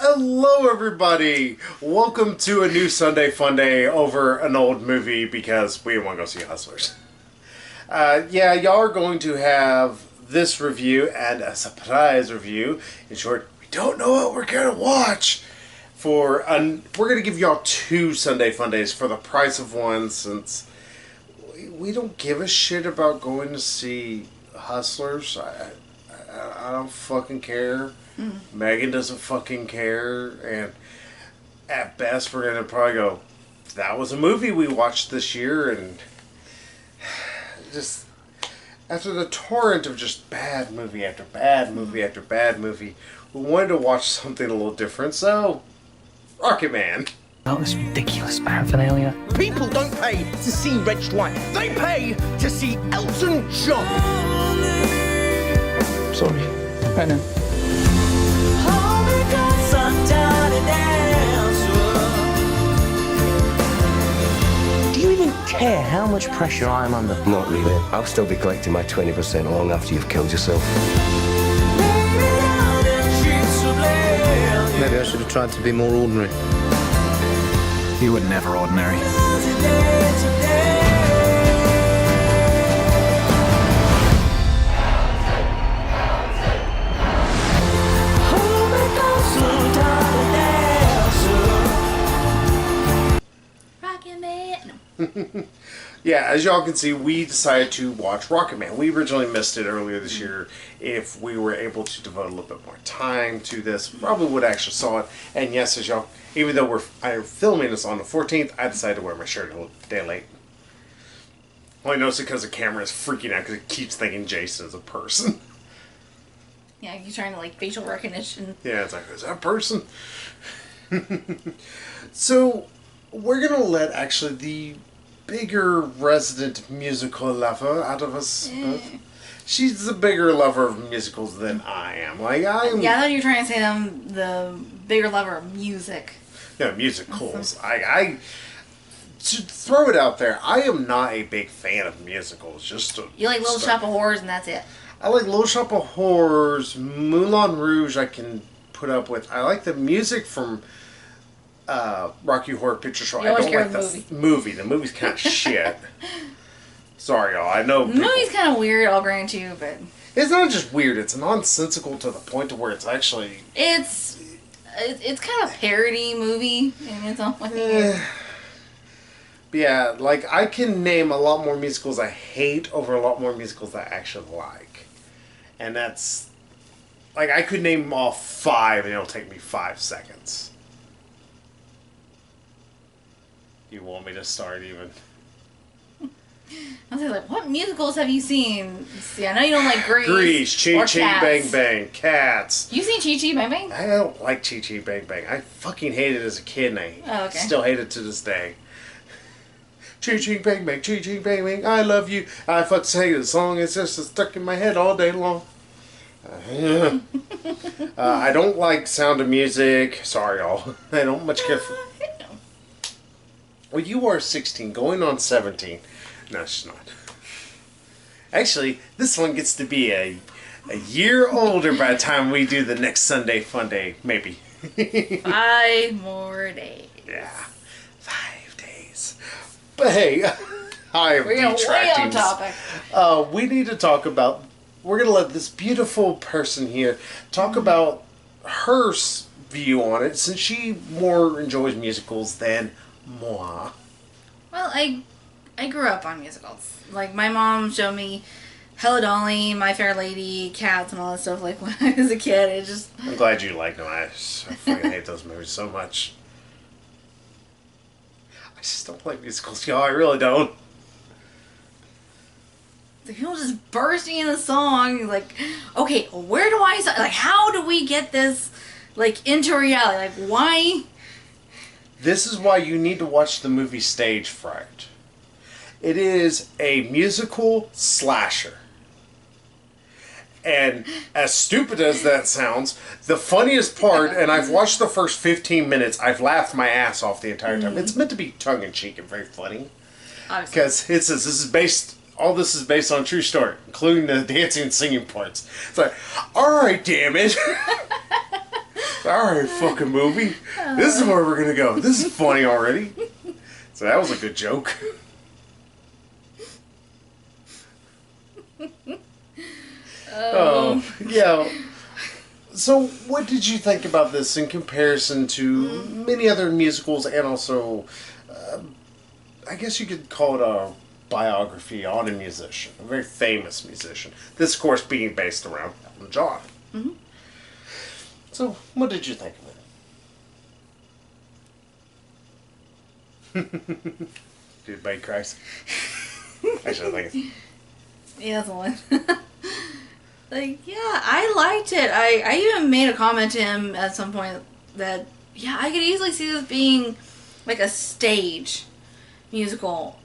Hello everybody! Welcome to a new Sunday Funday over an old movie because we want to go see Hustlers. Yeah, y'all are going to have this review and a surprise review. In short, we don't know what we're going to watch. We're going to give y'all two Sunday Fundays for the price of one, since we don't give a shit about going to see Hustlers. I don't fucking care. Megan doesn't fucking care, and at best we're gonna probably go, that was a movie we watched this year, and just after the torrent of just bad movie after bad movie after bad movie, we wanted to watch something a little different, so Rocketman. All this ridiculous paraphernalia. People don't pay to see Reg White. They pay to see Elton John. Sorry. I know. Do you even care how much pressure I'm under? Not really. I'll still be collecting my 20% long after you've killed yourself. Maybe I should have tried to be more ordinary. You were never ordinary. Yeah, as y'all can see, we decided to watch Rocketman. We originally missed it earlier this year. If we were able to devote a little bit more time to this, probably would have actually saw it. And yes, as y'all, even though I'm filming this on the 14th, I decided to wear my shirt a little day late. Only noticed it because the camera is freaking out because it keeps thinking Jason is a person. Yeah, you're trying to facial recognition. Yeah, it's like, is that a person? So, we're going to let actually the bigger resident musical lover out of us. She's the bigger lover of musicals than I am. Yeah, I thought you were trying to say the bigger lover of music. Yeah, musicals. I to throw it out there, I am not a big fan of musicals. You like Little Shop of Horrors and that's it. I like Little Shop of Horrors, Moulin Rouge I can put up with. I like the music from Rocky Horror Picture Show. You I always don't care like the the movie. The movie's kind of shit. Sorry, y'all. I know. The movie's kind of weird, I'll grant you, but it's not just weird. It's nonsensical to the point to where it's actually. It's kind of a parody movie in its own way. Yeah, I can name a lot more musicals I hate over a lot more musicals that I actually like, and that's I could name them all 5, and it'll take me 5 seconds. You want me to start even? I was like, what musicals have you seen? See, I know you don't like Grease. Grease, Chee Chee Bang Bang, Cats. You seen Chee Chee Bang Bang? I don't like Chee Chee Bang Bang. I fucking hated it as a kid, and I still hate it to this day. Chee Chee Bang Bang, Chee Chee Bang Bang, I love you. I fucking hate the song. It's just stuck in my head all day long. I don't like Sound of Music. Sorry, y'all. I don't much care for... Well, you are 16, going on 17. No, she's not. Actually, this one gets to be a year older by the time we do the next Sunday Funday, maybe. 5 more days. Yeah, 5 days. But hey, I am detracting. Way off topic. We need to talk about. We're gonna let this beautiful person here talk about her view on it, since she more enjoys musicals than moi. Well, I grew up on musicals. My mom showed me Hello Dolly, My Fair Lady, Cats, and all that stuff when I was a kid. I'm glad you like them. I fucking hate those movies so much. I just don't like musicals, y'all. I really don't. People just bursting in the song. Okay, where do I start? How do we get this, into reality? Why? This is why you need to watch the movie Stage Fright. It is a musical slasher. And as stupid as that sounds, the funniest part, and I've watched the first 15 minutes, I've laughed my ass off the entire time. It's meant to be tongue-in-cheek and very funny. Because it says all this is based on a true story, including the dancing and singing parts. It's alright, damn it. Alright, fucking movie. This is where we're gonna go. This is funny already. So that was a good joke. Oh, yeah. So, what did you think about this in comparison to many other musicals and also, I guess you could call it a biography on a musician, a very famous musician. This, of course, being based around Elton John. Mm-hmm. So, what did you think of it? Dude, Bite cries. Actually, I think it's... Yeah, that's the one. Like, yeah, I liked it. I even made a comment to him at some point that, yeah, I could easily see this being like a stage musical.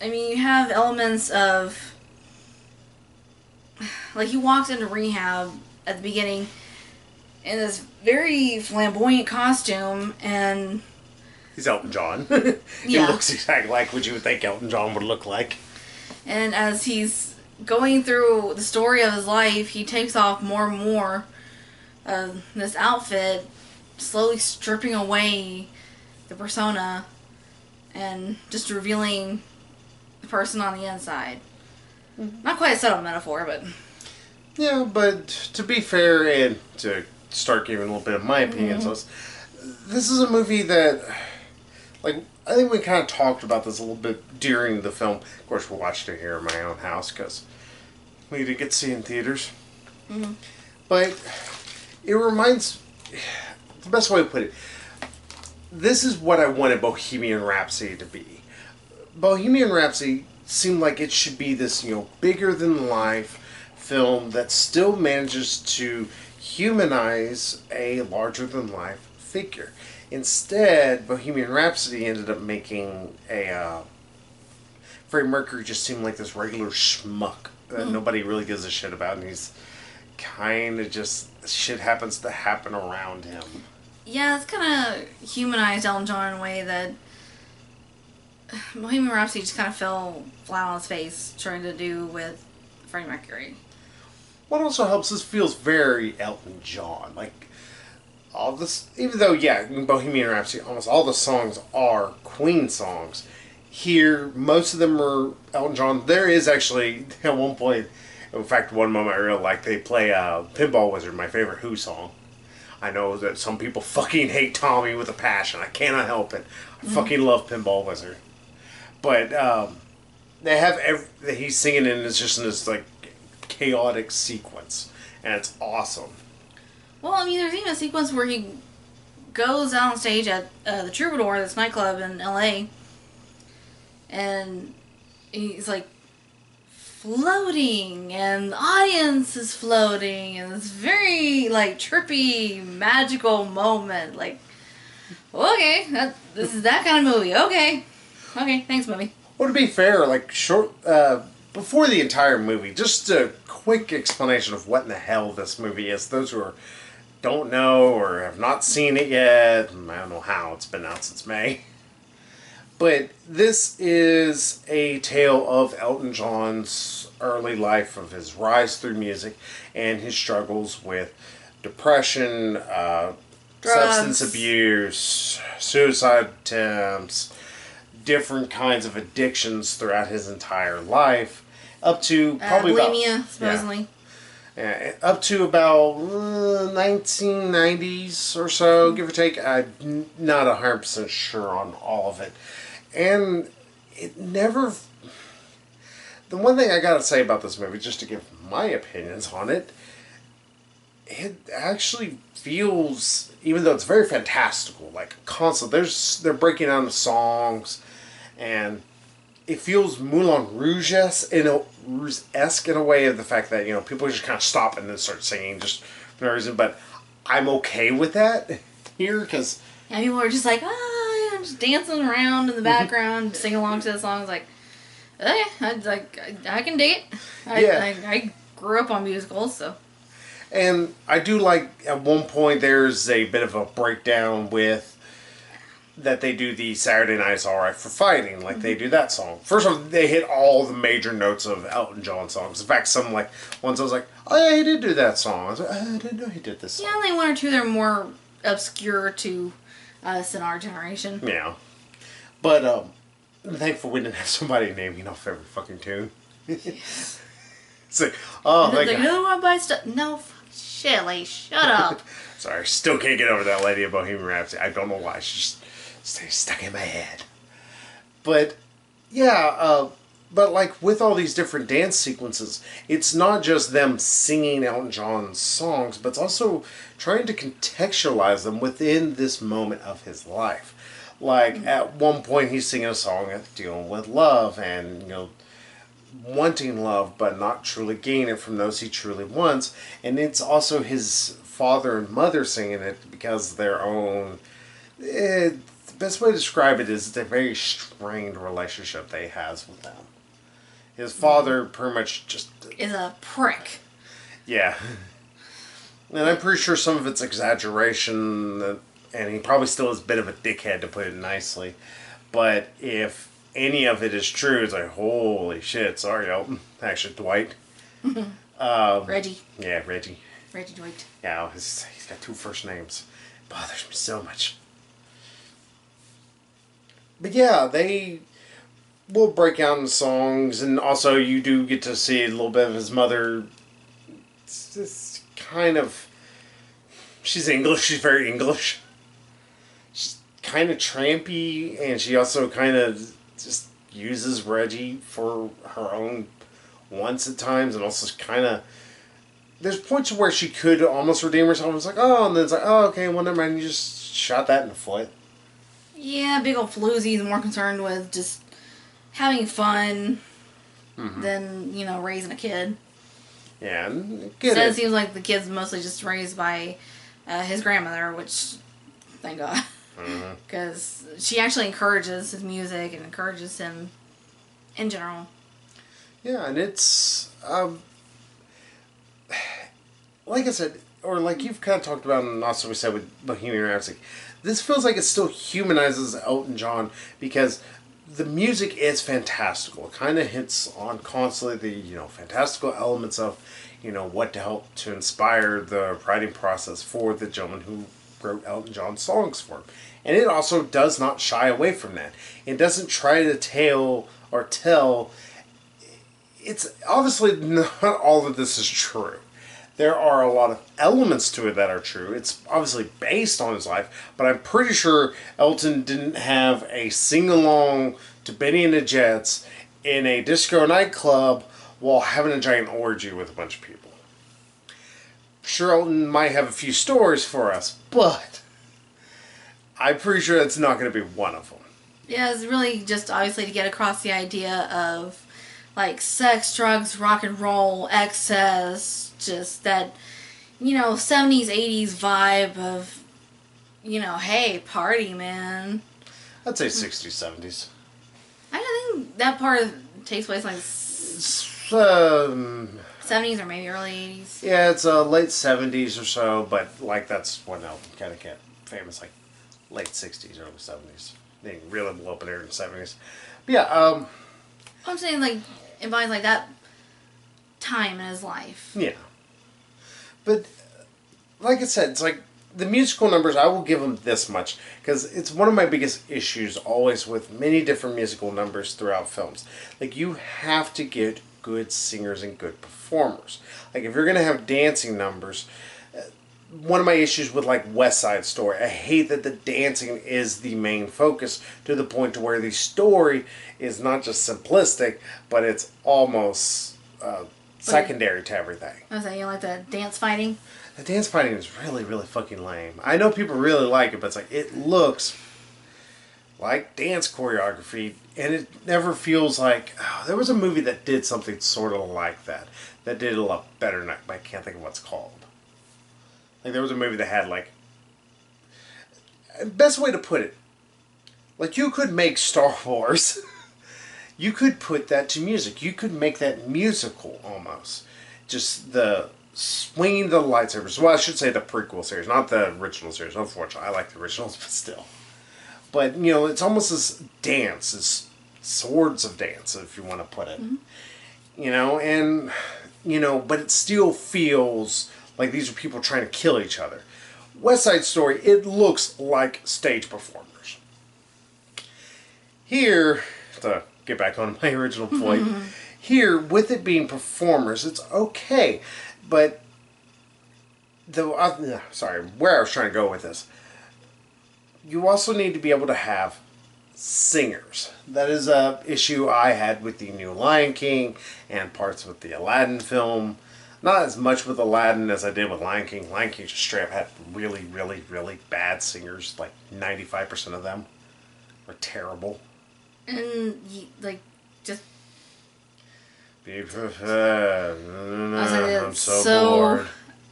I mean, you have elements of, like, he walks into rehab at the beginning in this very flamboyant costume, and... He's Elton John. He Yeah. looks exactly like what you would think Elton John would look like. And as he's going through the story of his life, he takes off more and more of this outfit, slowly stripping away the persona and just revealing the person on the inside. Not quite a subtle metaphor, but... Yeah, but to be fair and to start giving a little bit of my opinions on this is a movie that, like, I think we kind of talked about this a little bit during the film. Of course, we watched it here in my own house because we didn't get to see it in theaters. Mm-hmm. But it reminds... The best way to put it, this is what I wanted Bohemian Rhapsody to be. Bohemian Rhapsody seemed like it should be this, bigger-than-life film that still manages to humanize a larger-than-life figure. Instead, Bohemian Rhapsody ended up making a... Freddie Mercury just seemed like this regular schmuck that nobody really gives a shit about, and he's kind of just... Shit happens to happen around him. Yeah, it's kind of humanized Elton John in a way that Bohemian Rhapsody just kind of fell flat on his face trying to do with Freddie Mercury. What also helps is feels very Elton John. Like, all this, even though, yeah, in Bohemian Rhapsody, almost all the songs are Queen songs. Here, most of them are Elton John. There is actually, at one point, in fact, one moment I really like, they play Pinball Wizard, my favorite Who song. I know that some people fucking hate Tommy with a passion. I cannot help it. I fucking love Pinball Wizard. But they have he's singing and it's just in this like chaotic sequence, and it's awesome. Well, I mean, there's even a sequence where he goes out on stage at the Troubadour, this nightclub in LA, and he's like floating, and the audience is floating, and it's very like trippy, magical moment. Like, okay, this is that kind of movie. Okay, thanks, movie. Well, to be fair, like before the entire movie, just a quick explanation of what in the hell this movie is. Those who don't know or have not seen it yet, I don't know how, it's been out since May. But this is a tale of Elton John's early life, of his rise through music, and his struggles with depression, substance abuse, suicide attempts, different kinds of addictions throughout his entire life, up to probably bulimia, supposedly. Yeah, up to about 1990s or so, give or take. I'm not 100% sure on all of it. And it never... The one thing I gotta say about this movie, just to give my opinions on it, it actually feels, even though it's very fantastical, like constant, they're breaking down the songs, and it feels Moulin Rouge-esque in a way of the fact that, people just kind of stop and then start singing just for no reason, but I'm okay with that here, because... Yeah, people are just like, just dancing around in the background, singing along to the songs, like, okay, I can dig it. I grew up on musicals, so... And I do like, at one point, there's a bit of a breakdown with that they do the Saturday Night's Alright for Fighting, like they do that song. First of all, they hit all the major notes of Elton John songs. In fact, some like ones I was like, oh yeah, he did do that song. I was like, I didn't know he did this song. Yeah, only one or two that are more obscure to us in our generation. Yeah. But I'm thankful we didn't have somebody naming off every fucking tune. It's like, oh, And my it's like, God. no, I buy stuff. No, Shelly, shut up. Sorry, still can't get over that lady of Bohemian Rhapsody. I don't know why. She just stays stuck in my head. But, yeah, but like with all these different dance sequences, it's not just them singing Elton John's songs, but it's also trying to contextualize them within this moment of his life. Like, at one point, he's singing a song dealing with love and, you know, wanting love, but not truly gaining it from those he truly wants. And it's also his father and mother singing it because their own... the best way to describe it is the very strained relationship that he has with them. His father pretty much just... Is a prick. Yeah. And I'm pretty sure some of it's exaggeration, and he probably still is a bit of a dickhead, to put it nicely. But if any of it is true, it's like, holy shit, sorry, Elton. Actually, Dwight. Reggie. Yeah, Reggie. Reggie Dwight. Yeah, he's got 2 first names. Bothers me so much. But yeah, they will break out in songs, and also you do get to see a little bit of his mother. It's just kind of... She's English, she's very English. She's kind of trampy, and she also kind of just uses Reggie for her own wants at times, and also kind of... There's points where she could almost redeem herself. It's like, oh, and then it's like, oh, okay, well, never mind, you just shot that in the foot. Yeah, big old floozy's more concerned with just having fun than, you know, raising a kid. Yeah, and get So it. it seems like the kid's mostly just raised by his grandmother, which, thank God. Because she actually encourages his music and encourages him in general. Yeah, and it's, like I said, or like you've kind of talked about, and also we said with Bohemian Rhapsody, this feels like it still humanizes Elton John because the music is fantastical. It kind of hits on constantly the, you know, fantastical elements of, you know, what to help to inspire the writing process for the gentleman who wrote Elton John songs for him. And it also does not shy away from that. It doesn't try to tell. It's obviously not all of this is true. There are a lot of elements to it that are true. It's obviously based on his life, but I'm pretty sure Elton didn't have a sing-along to Benny and the Jets in a disco nightclub while having a giant orgy with a bunch of people. Sure, Elton might have a few stories for us, but I'm pretty sure that's not going to be one of them. Yeah, it's really just obviously to get across the idea of like sex, drugs, rock and roll, excess, just that, you know, 70s, 80s vibe of, you know, hey, party, man. I'd say 60s, 70s. I think that part takes place like It's, 70s or maybe early 80s. yeah, it's late 70s or so, but like that's when Elton kind of got famous, like late 60s, early 70s. They didn't really blow up in there in the 70s. But yeah, I'm saying like embodies like that time in his life. yeah. But like I said, it's like the musical numbers, I will give them this much because it's one of my biggest issues always with many different musical numbers throughout films. Like, you have to get good singers and good performers. Like, if you're going to have dancing numbers, one of my issues with like West Side Story, I hate that the dancing is the main focus to the point to where the story is not just simplistic, but it's almost secondary to everything. I was saying, you know, like the dance fighting. The dance fighting is really, really fucking lame. I know people really like it, but it's like, it looks like dance choreography, and it never feels like... Oh, there was a movie that did something sort of like that. That did it a lot better, and I can't think of what it's called. Like, there was a movie that had, like... Best way to put it, like, you could make Star Wars. You could put that to music. You could make that musical, almost. Just the... swinging the lightsabers. Well, I should say the prequel series, not the original series. Unfortunately, I like the originals, but still. But, it's almost this dance, this swords of dance, if you want to put it. And, but it still feels like these are people trying to kill each other. West Side Story, it looks like stage performers. Here, to get back on my original point, here, with it being performers, it's okay. But, where I was trying to go with this, you also need to be able to have singers. That is a issue I had with the new Lion King and parts with the Aladdin film. Not as much with Aladdin as I did with Lion King. Lion King just straight up had really, really, really bad singers. Like 95% of them were terrible. And just Be prepared. I was like, I'm it's so bored.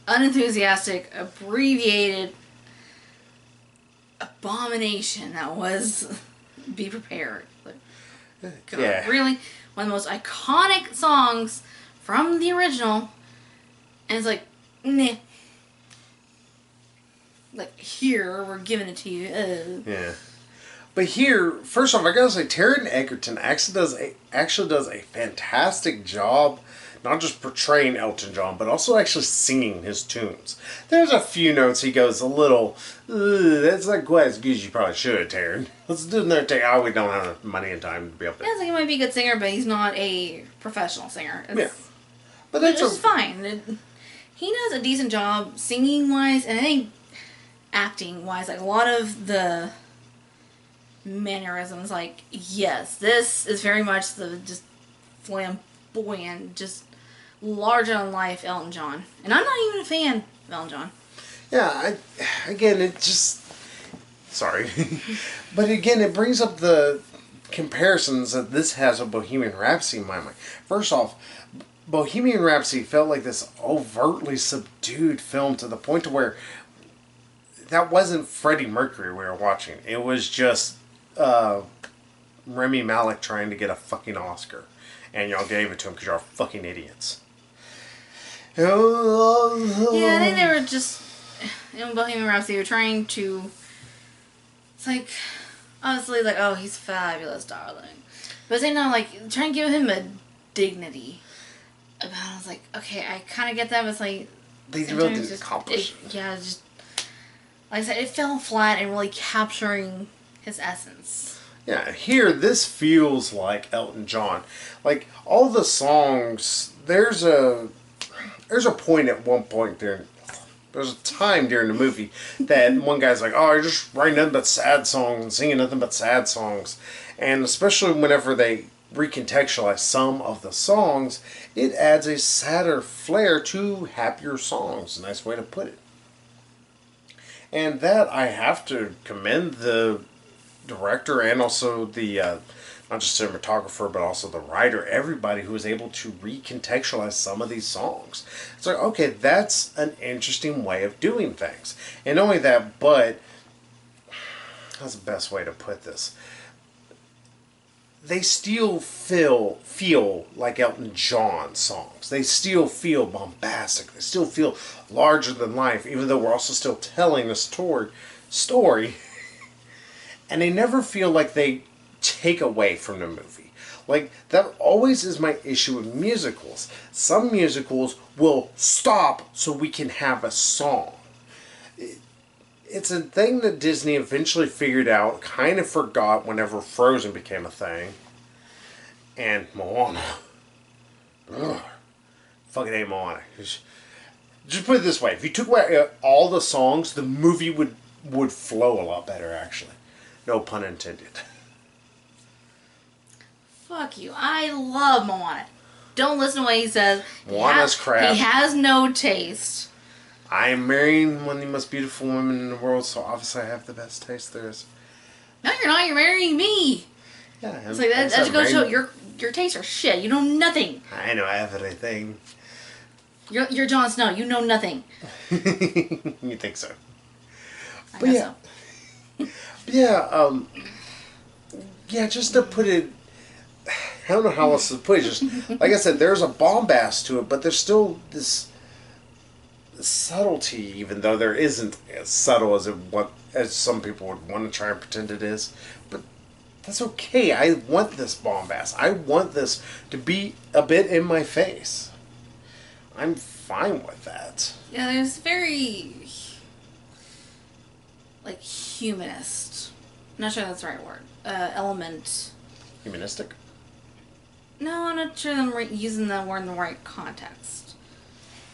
unenthusiastic, abbreviated abomination that was Be Prepared. Like, God, Yeah. really? One of the most iconic songs from the original. And it's like, meh. Like, here, we're giving it to you. Yeah. But here, first off, I gotta say, Taron Egerton actually does a fantastic job, not just portraying Elton John, but also actually singing his tunes. There's a few notes he goes a little, that's not quite as good as you probably should, Taron. Let's do another take. Oh, we don't have enough money and time to be up there. Yeah, it's like he might be a good singer, but he's not a professional singer. Yeah. But that's It's fine. He does a decent job singing-wise, and I think acting-wise. Like, a lot of the mannerisms, like, yes, this is very much the just flamboyant, just larger-than-life Elton John. And I'm not even a fan of Elton John. Yeah, it just... Sorry. But again, it brings up the comparisons that this has with Bohemian Rhapsody in my mind. First off, Bohemian Rhapsody felt like this overtly subdued film to the point to where that wasn't Freddie Mercury we were watching. It was just Rami Malek trying to get a fucking Oscar. And y'all gave it to him because y'all fucking idiots. Yeah, I think they were just... In Bohemian Rhapsody, they were trying to... It's like... Honestly, like, oh, he's fabulous, darling. But they not, like, trying to give him a dignity. I was like, okay, I kind of get that, but it's like... They really didn't accomplish it. Yeah, just... Like I said, it fell flat in really capturing his essence. Yeah, here, this feels like Elton John. Like, all the songs, there's a point at one point there's a time during the movie that one guy's like, oh, you're just writing nothing but sad songs and singing nothing but sad songs. And especially whenever they recontextualize some of the songs, it adds a sadder flair to happier songs. A nice way to put it. And that I have to commend the director and also the not just cinematographer but also the writer, everybody who was able to recontextualize some of these songs. It's like, okay, that's an interesting way of doing things. And not only that, but that's the best way to put this, they still feel like Elton John songs. They still feel bombastic. They still feel larger than life, even though we're also still telling a story. And they never feel like they take away from the movie. Like, that always is my issue with musicals. Some musicals will stop so we can have a song. It's a thing that Disney eventually figured out, kind of forgot whenever Frozen became a thing. And Moana. Ugh. Fucking hate Moana. Just put it this way. If you took away all the songs, the movie would flow a lot better, actually. No pun intended. Fuck you. I love Moana. Don't listen to what he says. Moana's crap. He has no taste. I am marrying one of the most beautiful women in the world, so obviously I have the best taste there is. No, you're not. You're marrying me. Yeah, it's like that just goes to show your tastes are shit. You know nothing. I know everything. You're Jon Snow. You know nothing. You think so? I guess so. Yeah, just to put it, I don't know how else to put it. Just like I said, there's a bombast to it, but there's still this subtlety, even though there isn't as subtle as some people would want to try and pretend it is. But that's okay. I want this bombast. I want this to be a bit in my face. I'm fine with that. Yeah, there's very, like, humanist. I'm not sure that's the right word. Element. Humanistic? No, I'm not sure I'm using that word in the right context.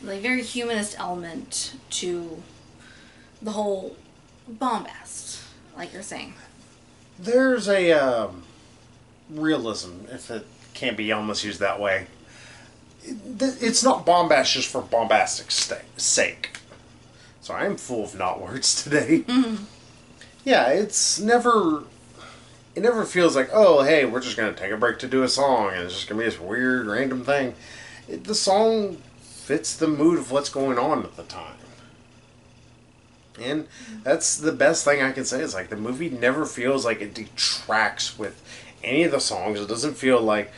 Like, very humanist element to the whole bombast, like you're saying. There's a realism, if it can't be almost used that way. It's not bombast just for bombastic sake. So I'm full of not words today. Mm-hmm. Yeah, it never feels like, oh, hey, we're just going to take a break to do a song, and it's just going to be this weird, random thing. The song fits the mood of what's going on at the time. And that's the best thing I can say. Is like the movie never feels like it detracts with any of the songs. It doesn't feel like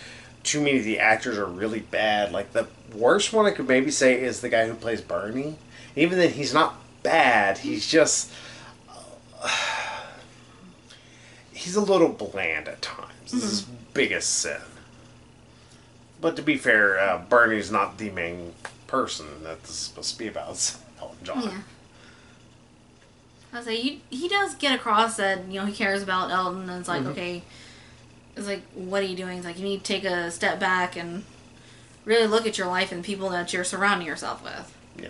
too many of the actors are really bad. Like the worst one I could maybe say is the guy who plays Bernie. Even then, he's not bad. He's just he's a little bland at times. This is his biggest sin. But to be fair, Bernie's not the main person that this is supposed to be about. It's Elton John. Yeah. I say he does get across that he cares about Elton, and it's like okay, it's like what are you doing? It's like you need to take a step back and really look at your life and the people that you're surrounding yourself with. Yeah.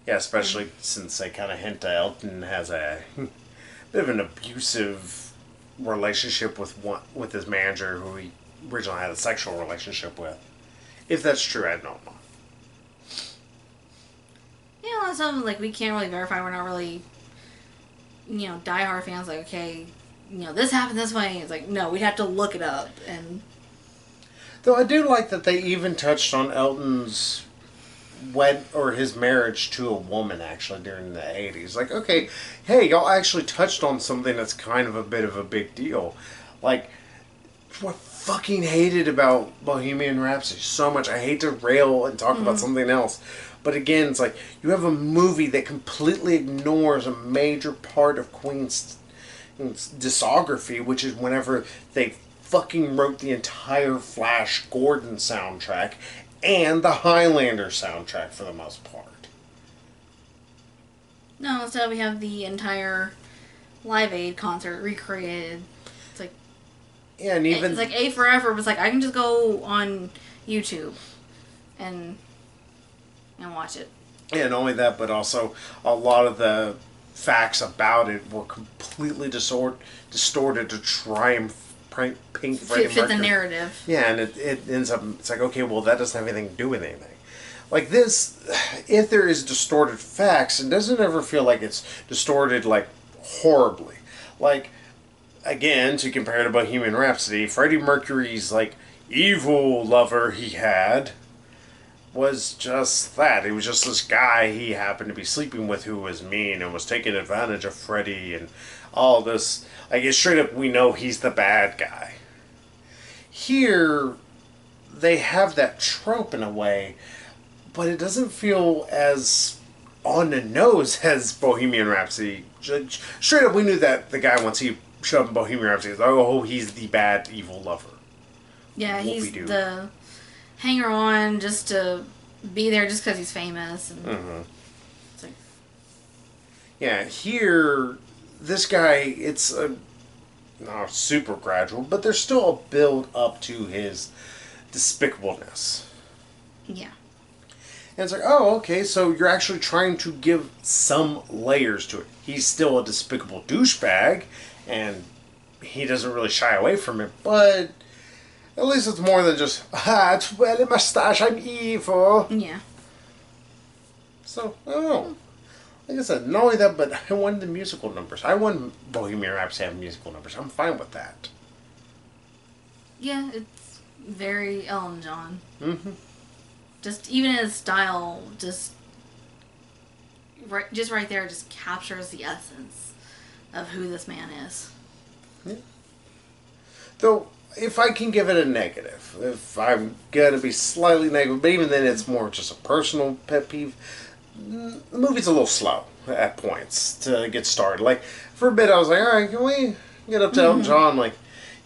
Yeah, especially since they kind of hint that Elton has a bit of an abusive relationship with his manager, who he originally had a sexual relationship with. If that's true, I don't know. Yeah, a lot of times like we can't really verify. We're not really, diehard fans. Like okay, this happened this way. It's like no, we'd have to look it up. And Though I do like that they even touched on Elton's his marriage to a woman actually during the 80s. Like, okay, hey, y'all actually touched on something that's kind of a bit of a big deal. Like, what I fucking hated about Bohemian Rhapsody so much. I hate to rail and talk about something else. But again, it's like, you have a movie that completely ignores a major part of Queen's discography, which is whenever they fucking wrote the entire Flash Gordon soundtrack and the Highlander soundtrack for the most part. no, instead we have the entire Live Aid concert recreated. It's like Yeah, and even it's like A for effort was like I can just go on YouTube and watch it. yeah, not only that, but also a lot of the facts about it were completely distorted to try and paint Freddie Fit the Mercury. narrative. Yeah, and it ends up, it's like, okay, well, that doesn't have anything to do with anything. Like this, if there is distorted facts, it doesn't ever feel like it's distorted, like, horribly. Like, again, to compare to Bohemian Rhapsody, Freddie Mercury's, like, evil lover he had was just that. He was just this guy he happened to be sleeping with who was mean and was taking advantage of Freddie and all this. Like, it's straight up, we know he's the bad guy. Here, they have that trope in a way, but it doesn't feel as on the nose as Bohemian Rhapsody. Straight up, we knew that the guy, once he showed up in Bohemian Rhapsody, was like, oh, he's the bad, evil lover. Yeah, he's the hanger-on just to be there just because he's famous. And it's like, yeah, here, this guy, it's not super gradual, but there's still a build up to his despicableness. yeah. And it's like, oh, okay, so you're actually trying to give some layers to it. He's still a despicable douchebag, and he doesn't really shy away from it, but at least it's more than just, twirly mustache, I'm evil. Yeah. So, I don't know. Like I said, not only that, but I wanted the musical numbers. I want Bohemian Rhapsody to have musical numbers. I'm fine with that. Yeah, it's very Elton John. Just even his style, just right there, just captures the essence of who this man is. Yeah. Though, if I can give it a negative, if I'm going to be slightly negative, but even then it's more just a personal pet peeve, the movie's a little slow at points to get started. Like, for a bit I was like, alright, can we get up to Elton John? Like,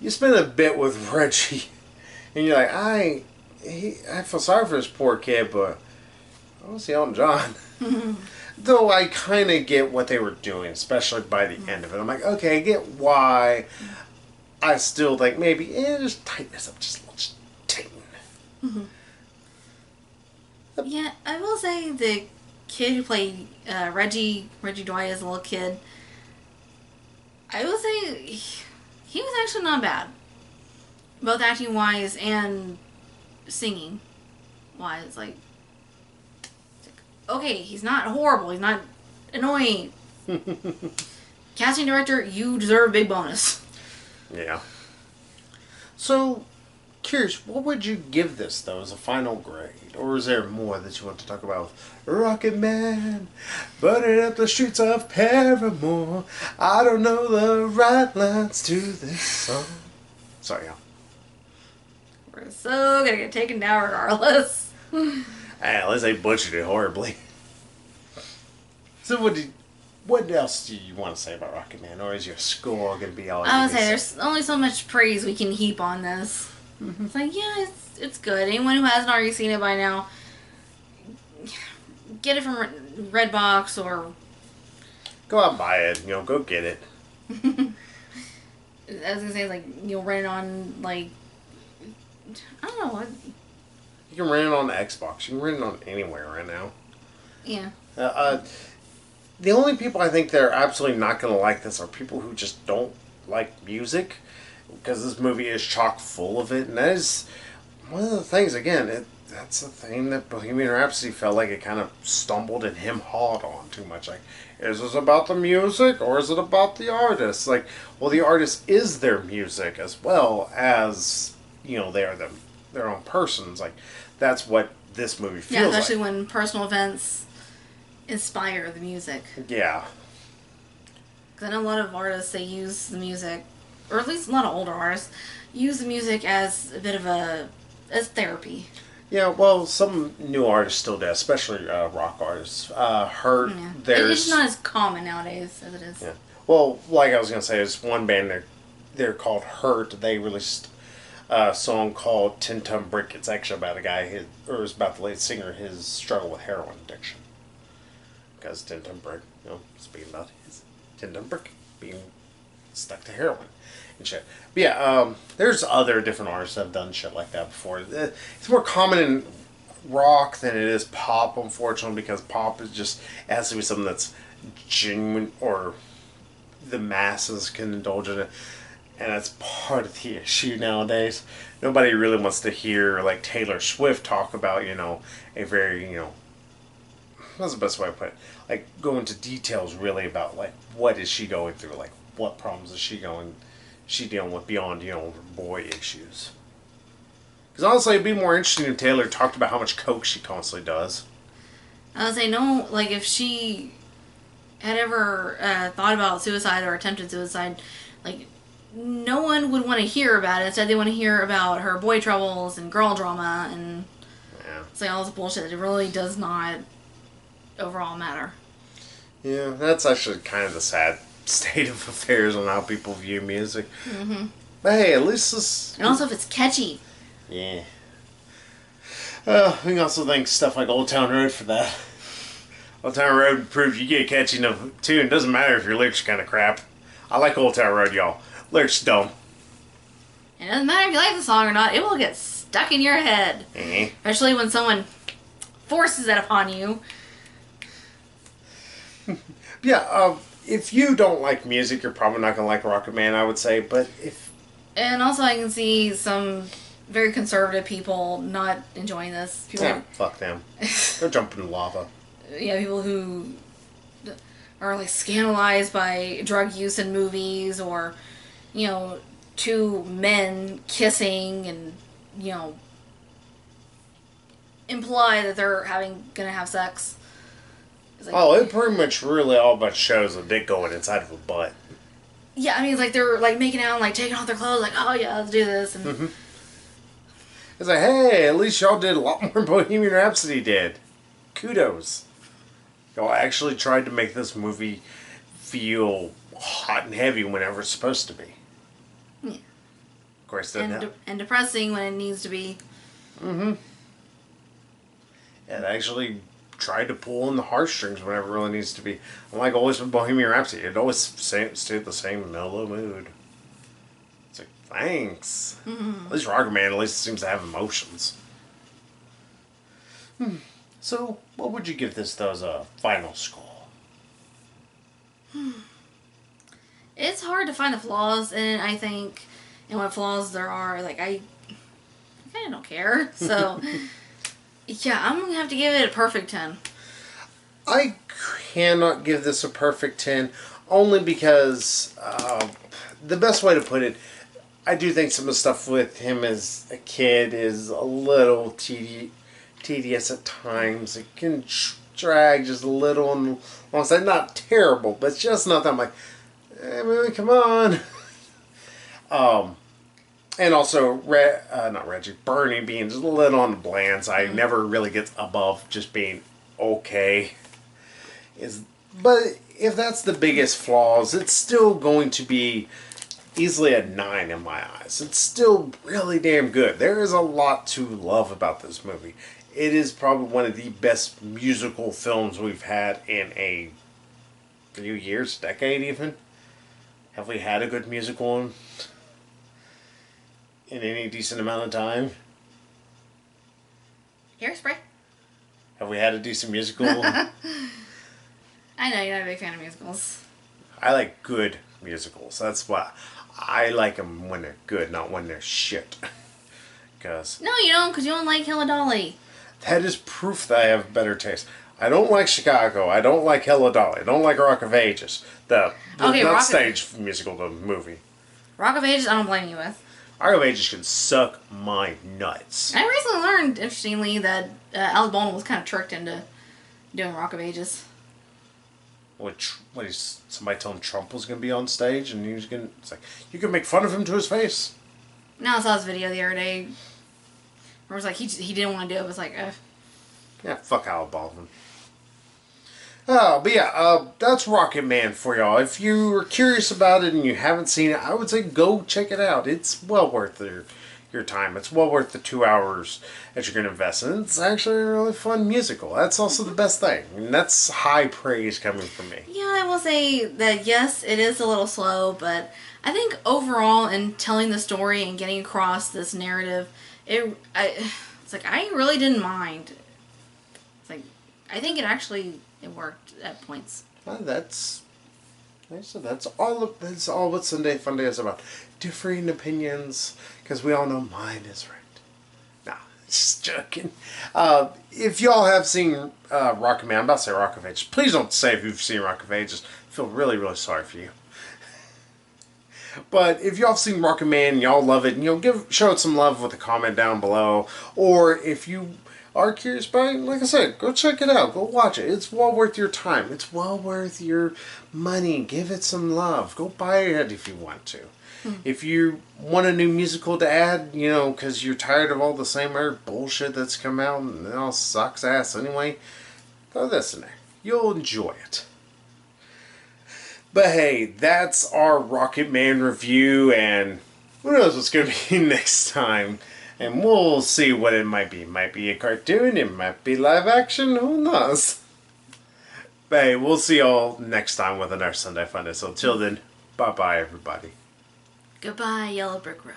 you spend a bit with Reggie, and you're like, I feel sorry for this poor kid, but I want to see Elton John. Though I kind of get what they were doing, especially by the end of it. I'm like, okay, I get why. I still think maybe, just tighten this up just a little, just tighten. Yeah, I will say the kid who played Reggie Dwight as a little kid, I will say he was actually not bad. Both acting wise and singing wise. Like, okay, he's not horrible, he's not annoying. Casting director, you deserve a big bonus. Yeah. So, curious, what would you give this, though, as a final grade? Or is there more that you want to talk about? Rocketman, burning up the streets of Paramore. I don't know the right lines to this song. Sorry, yeah. We're so gonna get taken down regardless. At least they butchered it horribly. So what else do you want to say about Rocketman? Or is your score going to be all... I would say there's only so much praise we can heap on this. It's like, yeah, it's good. Anyone who hasn't already seen it by now, get it from Redbox or... Go out and buy it. Go get it. I was going to say, like, rent it on, like... I don't know what... You can rent it on the Xbox. You can rent it on anywhere right now. Yeah. The only people I think that are absolutely not going to like this are people who just don't like music, because this movie is chock full of it, and that is one of the things, again, that's the thing that Bohemian Rhapsody felt like it kind of stumbled and him-hawed on too much. Like, is this about the music, or is it about the artist? Like, well, the artist is their music as well as, they are their own persons. Like, that's what this movie feels like. Yeah, especially when personal events inspire the music. Yeah. Because I know a lot of artists, they use the music, or at least a lot of older artists, use the music as a bit of as therapy. Yeah, well, some new artists still do, especially rock artists. Hurt, there's... It's not as common nowadays as it is. Yeah. Well, like I was going to say, there's one band, they're called Hurt. They released a song called 10 Ton Brick. It's actually about a guy, or it's about the lead singer, his struggle with heroin addiction. Because 10 Ton Brick, speaking about his 10 Ton Brick being stuck to heroin and shit. But yeah, there's other different artists that have done shit like that before. It's more common in rock than it is pop, unfortunately, because pop is just, it has to be something that's genuine, or the masses can indulge in it. And that's part of the issue nowadays. Nobody really wants to hear, like, Taylor Swift talk about, a very, what's the best way to put it? Like, go into details really about, like, what is she going through? Like, what problems is she dealing with beyond, her boy issues? Because honestly, it'd be more interesting if Taylor talked about how much coke she constantly does. I would say, no, like, if she had ever thought about suicide or attempted suicide, like, no one would want to hear about it. Instead, they want to hear about her boy troubles and girl drama and it's like all this bullshit that really does not overall matter. Yeah, that's actually kind of the sad state of affairs on how people view music. Mm-hmm. But hey, at least this... And also if it's catchy. Yeah. We can also thank stuff like Old Town Road for that. Old Town Road proves you get catchy enough tune. Doesn't matter if your lyrics are kind of crap. I like Old Town Road, y'all. Lyrics dumb. It doesn't matter if you like the song or not. It will get stuck in your head. Mm-hmm. Especially when someone forces it upon you. Yeah, if you don't like music, you're probably not going to like Rocketman, I would say. But if... And also I can see some very conservative people not enjoying this. People yeah, fuck them. They're jumping in lava. Yeah, people who are like scandalized by drug use in movies, or two men kissing and imply that they're gonna have sex. Like, it pretty much really all but shows a dick going inside of a butt. Yeah, I mean, it's like they're like making out and like taking off their clothes, like, oh yeah, let's do this. And It's like, hey, at least y'all did a lot more than Bohemian Rhapsody did. Kudos. Y'all actually tried to make this movie feel hot and heavy whenever it's supposed to be. Yeah. Of course, it didn't. and depressing when it needs to be. It actually tried to pull in the heartstrings whenever it really needs to be. Unlike always with Bohemian Rhapsody, it always stayed the same mellow mood. It's like, thanks. At least Rocketman seems to have emotions. So, what would you give this, though, as a final score? It's hard to find the flaws in it, I think. And what flaws there are, like, I kind of don't care. So, yeah, I'm going to have to give it a perfect 10. I cannot give this a perfect 10, only because the best way to put it, I do think some of the stuff with him as a kid is a little tedious at times. It can drag just a little on the long side. Not terrible, but just not that. I'm like, movie, come on. And also, not Reggie, Bernie being just a little on the bland side. Never really gets above just being okay. But if that's the biggest flaws, it's still going to be easily a 9 in my eyes. It's still really damn good. There is a lot to love about this movie. It is probably one of the best musical films we've had in a few years, decade even. Have we had a good musical in any decent amount of time? Hairspray. Have we had a decent musical? I know you're not a big fan of musicals. I like good musicals. That's why I like them when they're good, not when they're shit. Because No, you don't, because you don't like Hella Dolly. that is proof that I have better taste. I don't like Chicago. I don't like Hella Dolly. I don't like Rock of Ages. The Okay, not Rock of- stage musical, the movie. Rock of Ages, I don't blame you with. Rock of Ages can suck my nuts. I recently learned, interestingly, that Alec Baldwin was kind of tricked into doing Rock of Ages. What is somebody telling Trump was going to be on stage and he was going to, it's like, you can make fun of him to his face. Now I saw his video the other day. Where it was like, he didn't want to do it. It was like, Yeah, fuck Alec Baldwin. Oh, but yeah, that's Rocketman for y'all. If you were curious about it and you haven't seen it, I would say go check it out. It's well worth your time. It's well worth the 2 hours that you're going to invest in. It's actually a really fun musical. That's also the best thing. And that's high praise coming from me. yeah, I will say that yes, it is a little slow, but I think overall in telling the story and getting across this narrative, it's like I really didn't mind. It's like I think it worked at points. That's all what Sunday Funday is about. Differing opinions, because we all know mine is right. Nah, just joking. If y'all have seen Rocketman, I'm about to say Rock of Ages. Please don't say if you've seen Rock of Ages. I feel really, really sorry for you. But if y'all have seen Rocketman and y'all love it, and show it some love with a comment down below. Or if you are curious about it, like I said, go check it out. Go watch it. It's well worth your time. It's well worth your money. Give it some love. Go buy it if you want to. If you want a new musical to add, because you're tired of all the same old bullshit that's come out and it all sucks ass anyway, throw this in there. You'll enjoy it. But hey, that's our Rocketman review, and who knows what's going to be next time. And we'll see what it might be. It might be a cartoon, it might be live action, who knows. But hey, we'll see y'all next time with another Sunday Funday. So till then, bye-bye everybody. Goodbye, Yellow Brick Road.